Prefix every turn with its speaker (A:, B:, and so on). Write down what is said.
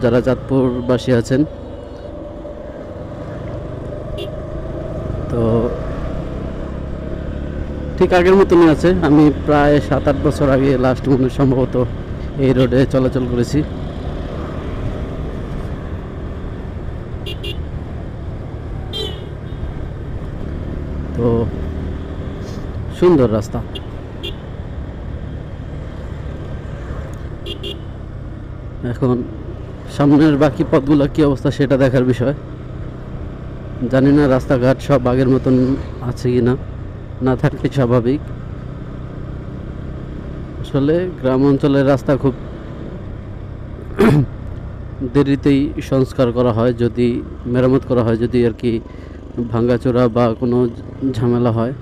A: যারা চাঁদপুরবাসী আছেন, তো ঠিক আগের মতনই আছে। আমি প্রায় 7-8 বছর আগে লাস্ট মনে সম্ভবত এই রোডে চলাচল করেছি। তো সুন্দর রাস্তা। এখন সামনের বাকি পথগুলো কি অবস্থা সেটা দেখার বিষয়। জানি না রাস্তাঘাট সব আগের মতন আছে কি না থাকলে স্বাভাবিক। আসলে গ্রাম অঞ্চলের রাস্তা খুব দেরিতেই সংস্কার করা হয়, যদি মেরামত করা হয়, যদি আর কি ভাঙ্গাচোরা বা কোনো ঝামেলা হয়।